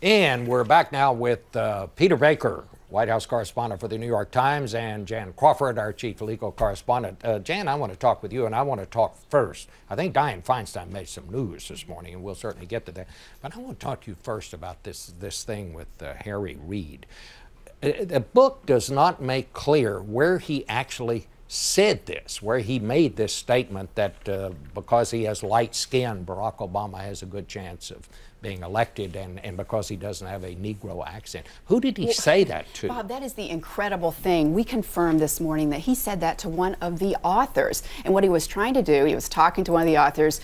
And we're back now with Peter Baker, White House correspondent for the New York Times, and Jan Crawford, our chief legal correspondent. Jan, I want to talk with you, and I want to talk first. I think Dianne Feinstein made some news this morning, and we'll certainly get to that. But I want to talk to you first about this thing with Harry Reid. The book does not make clear where he actually said this, where he made this statement that because he has light skin, Barack Obama has a good chance of being elected, and because he doesn't have a Negro accent. Who did he say that to? Bob, that is the incredible thing. We confirmed this morning that he said that to one of the authors. And what he was trying to do, he was talking to one of the authors,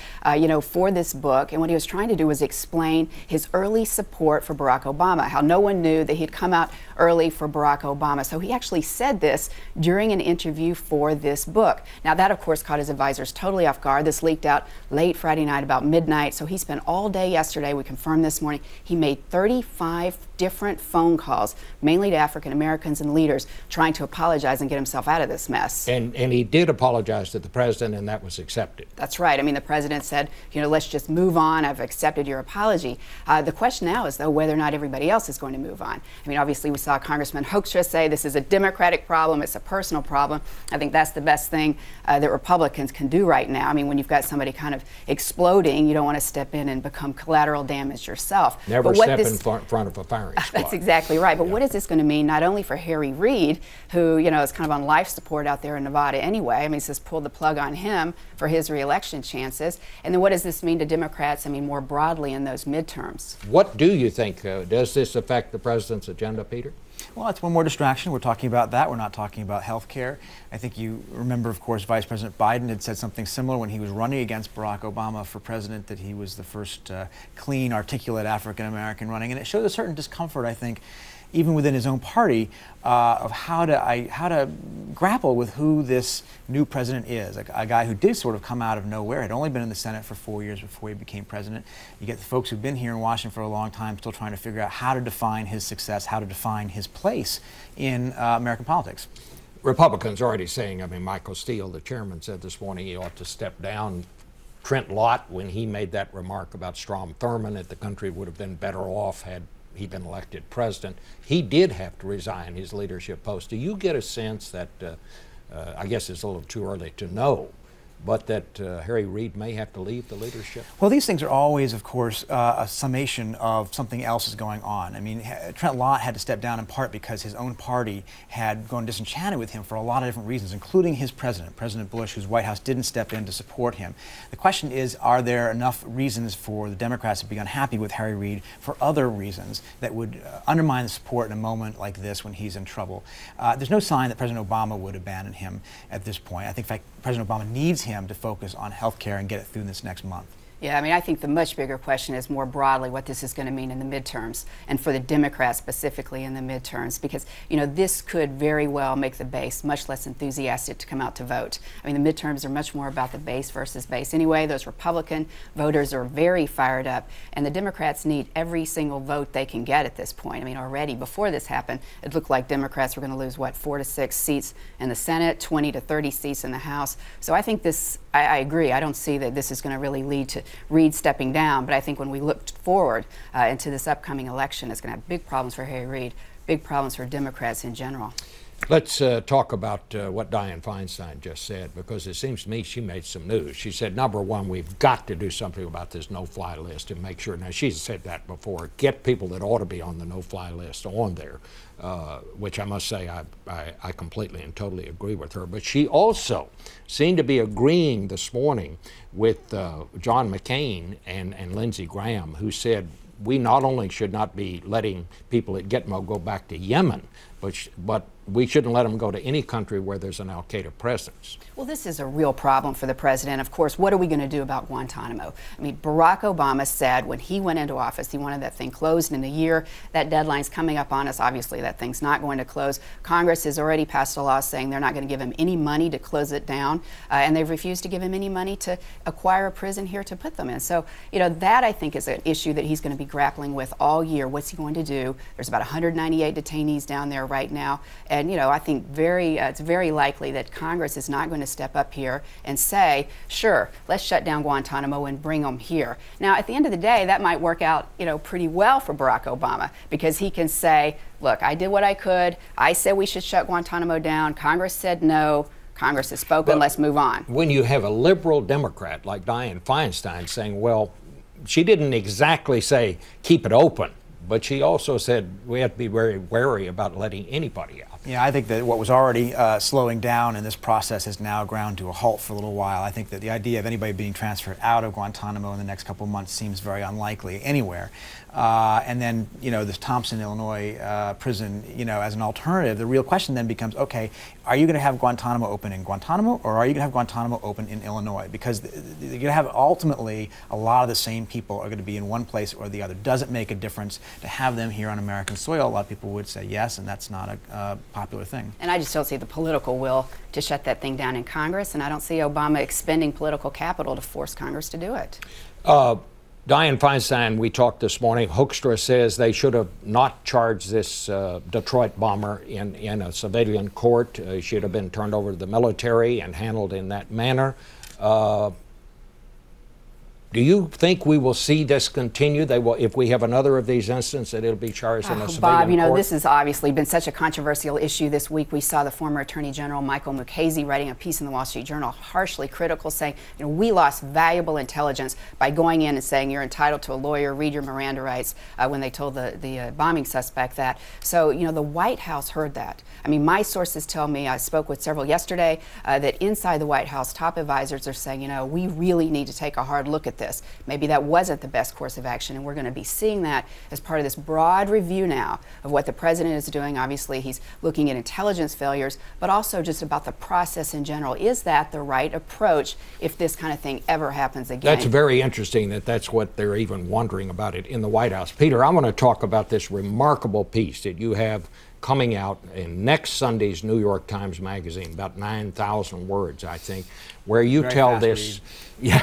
for this book, and what he was trying to do was explain his early support for Barack Obama, how no one knew that he'd come out early for Barack Obama. So he actually said this during an interview for this book. Now that, of course, caught his advisors totally off guard. This leaked out late Friday night, about midnight. So he spent all day yesterday, we confirmed this morning, he made 35 different phone calls, mainly to African Americans and leaders, trying to apologize and get himself out of this mess. And he did apologize to the president, and that was accepted. That's right. I mean, the president said, let's just move on. I've accepted your apology. The question now is, though, whether or not everybody else is going to move on. I mean, obviously, we saw Congressman Hoekstra say this is a Democratic problem. It's a personal problem. I think that's the best thing that Republicans can do right now. I mean, when you've got somebody kind of exploding, you don't want to step in and become collateral damage yourself. Never step in front of a firing squad. That's exactly right. But what is this going to mean not only for Harry Reid, who, is kind of on life support out there in Nevada anyway? I mean, this has pulled the plug on him for his reelection chances. And then what does this mean to Democrats, more broadly in those midterms? What do you think, does this affect the president's agenda, Peter? Well, it's one more distraction. We're talking about that. We're not talking about health care. I think you remember, of course, Vice President Biden had said something similar when he was running against Barack Obama for president, that he was the first clean, articulate African-American running. And it shows a certain discomfort, I think, even within his own party, of how to grapple with who this new president is. A guy who did sort of come out of nowhere, had only been in the Senate for 4 years before he became president. You get the folks who've been here in Washington for a long time still trying to figure out how to define his success, how to define his place in American politics. Republicans are already saying, Michael Steele, the chairman, said this morning he ought to step down. Trent Lott, when he made that remark about Strom Thurmond, that the country would have been better off had he been elected president, he did have to resign his leadership post. Do you get a sense that, I guess it's a little too early to know, but that Harry Reid may have to leave the leadership? Well, these things are always, of course, a summation of something else is going on. I mean, Trent Lott had to step down in part because his own party had gone disenchanted with him for a lot of different reasons, including his president, President Bush, whose White House didn't step in to support him. The question is, are there enough reasons for the Democrats to be unhappy with Harry Reid for other reasons that would undermine the support in a moment like this when he's in trouble? There's no sign that President Obama would abandon him at this point. I think, in fact, President Obama needs him to focus on health care and get it through this next month. Yeah, I think the much bigger question is more broadly what this is going to mean in the midterms, and for the Democrats specifically in the midterms, because, this could very well make the base much less enthusiastic to come out to vote. The midterms are much more about the base versus base anyway. Those Republican voters are very fired up, and the Democrats need every single vote they can get at this point. Already before this happened, it looked like Democrats were going to lose, 4 to 6 seats in the Senate, 20 to 30 seats in the House. So I think I agree. I don't see that this is going to really lead to Reid stepping down, but I think when we look forward into this upcoming election, it's going to have big problems for Harry Reid, big problems for Democrats in general. Let's talk about what Dianne Feinstein just said, because it seems to me she made some news. She said, number one, we've got to do something about this no-fly list and make sure. Now, she's said that before. Get people that ought to be on the no-fly list on there, which I must say I completely and totally agree with her. But she also seemed to be agreeing this morning with John McCain and Lindsey Graham, who said we not only should not be letting people at Gitmo go back to Yemen, but we shouldn't let them go to any country where there's an al-Qaeda presence. Well, this is a real problem for the president. Of course, what are we going to do about Guantanamo? Barack Obama said when he went into office, he wanted that thing closed in a year. That deadline's coming up on us. Obviously, that thing's not going to close. Congress has already passed a law saying they're not going to give him any money to close it down, and they've refused to give him any money to acquire a prison here to put them in. So, that I think is an issue that he's going to be grappling with all year. What's he going to do? There's about 198 detainees down there right now, and And, you know, I think it's very likely that Congress is not going to step up here and say, sure, let's shut down Guantanamo and bring them here. Now, at the end of the day, that might work out, you know, pretty well for Barack Obama, because he can say, look, I did what I could. I said we should shut Guantanamo down. Congress said no. Congress has spoken. Let's move on. When you have a liberal Democrat like Dianne Feinstein saying, well, she didn't exactly say keep it open, but she also said we have to be very wary about letting anybody out. Yeah, I think that what was already slowing down in this process has now ground to a halt for a little while. I think that the idea of anybody being transferred out of Guantanamo in the next couple of months seems very unlikely anywhere. And then, you know, this Thompson, Illinois prison, you know, as an alternative, the real question then becomes, okay, are you going to have Guantanamo open in Guantanamo, or are you going to have Guantanamo open in Illinois? Because you're going to have ultimately a lot of the same people are going to be in one place or the other. Does it make a difference to have them here on American soil? A lot of people would say yes, and that's not a popular thing. And I just don't see the political will to shut that thing down in Congress, and I don't see Obama expending political capital to force Congress to do it. Dianne Feinstein, we talked this morning, Hoekstra says they should have not charged this Detroit bomber in a civilian court. He should have been turned over to the military and handled in that manner. Do you think we will see this continue? They will, if we have another of these instances, that it'll be charged in a civilian Bob, you know, court? this has obviously been such a controversial issue this week. We saw the former Attorney General Michael Mukasey writing a piece in the Wall Street Journal, harshly critical, saying, you know, we lost valuable intelligence by going in and saying you're entitled to a lawyer, read your Miranda rights, when they told the bombing suspect that. So, you know, the White House heard that. I mean, my sources tell me, I spoke with several yesterday, that inside the White House, top advisors are saying, you know, we really need to take a hard look at this. Maybe that wasn't the best course of action, and we're going to be seeing that as part of this broad review now of what the president is doing. Obviously, he's looking at intelligence failures, but also just about the process in general. Is that the right approach if this kind of thing ever happens again? That's very interesting that that's what they're even wondering about it in the White House. Peter, I'm going to talk about this remarkable piece that you have coming out in next Sunday's New York Times Magazine, about 9,000 words, I think, where you tell this,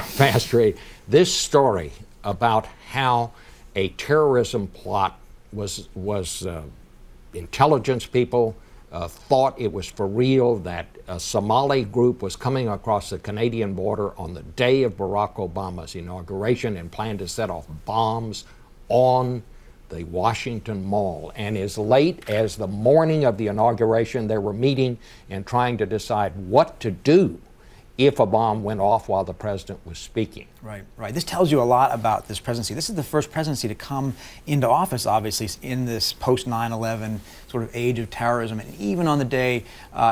fast read, this story about how a terrorism plot was intelligence people thought it was for real, that a Somali group was coming across the Canadian border on the day of Barack Obama's inauguration and planned to set off bombs on the Washington Mall. And as late as the morning of the inauguration, they were meeting and trying to decide what to do if a bomb went off while the president was speaking. Right, right. This tells you a lot about this presidency. This is the first presidency to come into office, obviously, in this post-9/11 sort of age of terrorism. And even on the day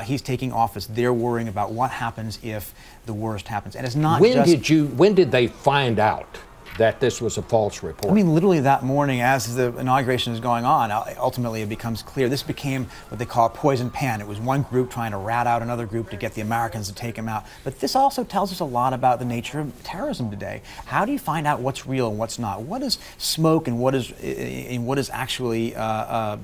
he's taking office, they're worrying about what happens if the worst happens. And it's not when did they find out that this was a false report? I mean, literally that morning as the inauguration is going on, ultimately it becomes clear. This became what they call a poison pan. It was one group trying to rat out another group to get the Americans to take him out. But this also tells us a lot about the nature of terrorism today. How do you find out what's real and what's not? What is smoke and what is actually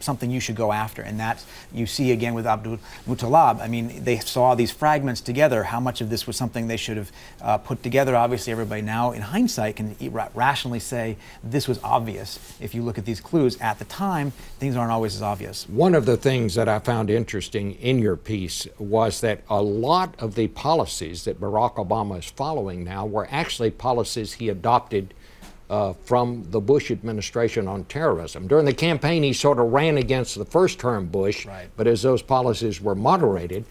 something you should go after? And that you see again with Abdul Muttalib. I mean, they saw these fragments together. How much of this was something they should have put together? Obviously, everybody now in hindsight can rationally say this was obvious. If you look at these clues at the time, things aren't always as obvious. One of the things that I found interesting in your piece was that a lot of the policies that Barack Obama is following now were actually policies he adopted from the Bush administration on terrorism. During the campaign, he sort of ran against the first term Bush, right. But as those policies were moderated,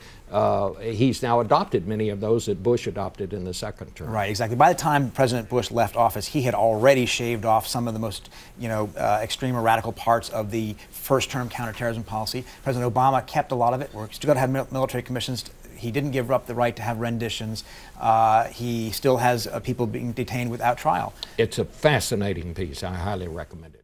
he's now adopted many of those that Bush adopted in the second term. Right, exactly. By the time President Bush left office, he had already shaved off some of the most, extreme or radical parts of the first term counterterrorism policy. President Obama kept a lot of it. We're still going to have military commissions. He didn't give up the right to have renditions. He still has people being detained without trial. It's a fascinating piece. I highly recommend it.